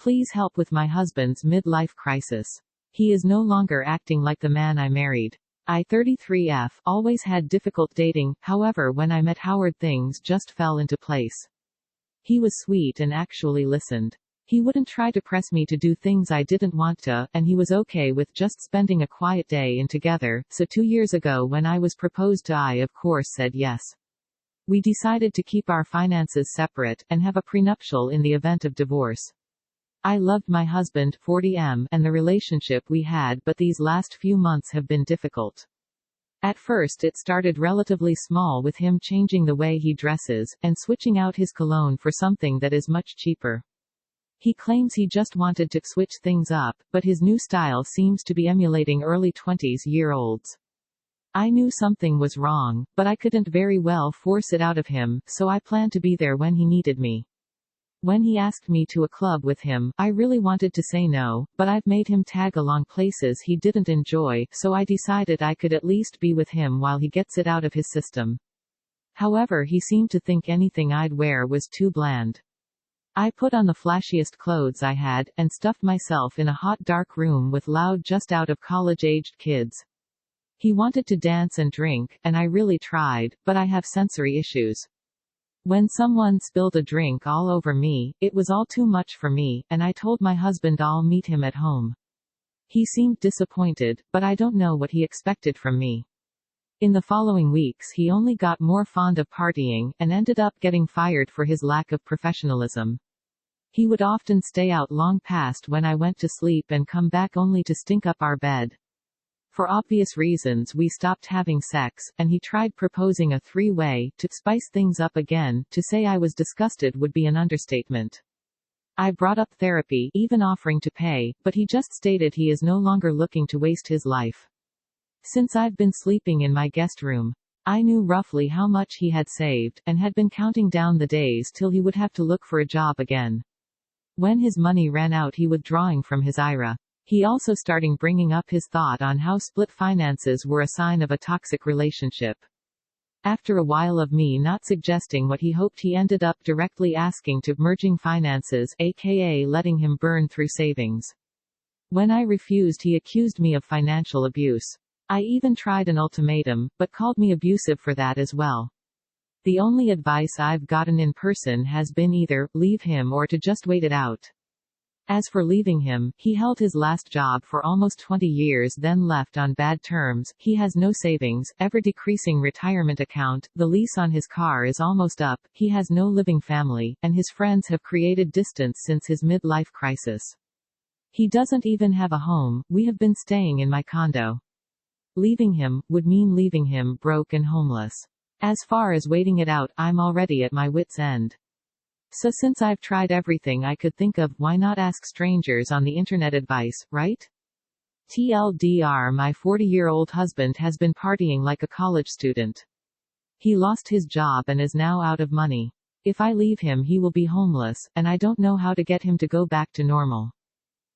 Please help with my husband's midlife crisis. He is no longer acting like the man I married. I 33F always had difficult dating, however when I met Howard things just fell into place. He was sweet and actually listened. He wouldn't try to press me to do things I didn't want to, and he was okay with just spending a quiet day in together, so 2 years ago when I was proposed to I of course said yes. We decided to keep our finances separate, and have a prenuptial in the event of divorce. I loved my husband, 40M, and the relationship we had, but these last few months have been difficult. At first it started relatively small with him changing the way he dresses, and switching out his cologne for something that is much cheaper. He claims he just wanted to switch things up, but his new style seems to be emulating early 20s-year-olds. I knew something was wrong, but I couldn't very well force it out of him, so I planned to be there when he needed me. When he asked me to a club with him, I really wanted to say no, but I've made him tag along places he didn't enjoy, so I decided I could at least be with him while he gets it out of his system. However, he seemed to think anything I'd wear was too bland. I put on the flashiest clothes I had, and stuffed myself in a hot dark room with loud just out of college-aged kids. He wanted to dance and drink, and I really tried, but I have sensory issues. When someone spilled a drink all over me, it was all too much for me, and I told my husband I'll meet him at home. He seemed disappointed, but I don't know what he expected from me. In the following weeks he only got more fond of partying, and ended up getting fired for his lack of professionalism. He would often stay out long past when I went to sleep and come back only to stink up our bed. For obvious reasons we stopped having sex, and he tried proposing a three-way, to spice things up again. To say I was disgusted would be an understatement. I brought up therapy, even offering to pay, but he just stated he is no longer looking to waste his life. Since I've been sleeping in my guest room, I knew roughly how much he had saved, and had been counting down the days till he would have to look for a job again. When his money ran out he withdrawing from his IRA. He also starting bringing up his thought on how split finances were a sign of a toxic relationship. After a while of me not suggesting what he hoped, he ended up directly asking to merging finances, aka letting him burn through savings. When I refused he accused me of financial abuse. I even tried an ultimatum, but called me abusive for that as well. The only advice I've gotten in person has been either leave him or to just wait it out. As for leaving him, he held his last job for almost 20 years then left on bad terms. He has no savings, ever-decreasing retirement account, the lease on his car is almost up, he has no living family, and his friends have created distance since his midlife crisis. He doesn't even have a home, we have been staying in my condo. Leaving him would mean leaving him broke and homeless. As far as waiting it out, I'm already at my wit's end. So since I've tried everything I could think of, why not ask strangers on the internet advice, right? TLDR, my 40-year-old husband has been partying like a college student. He lost his job and is now out of money. If I leave him he will be homeless, and I don't know how to get him to go back to normal.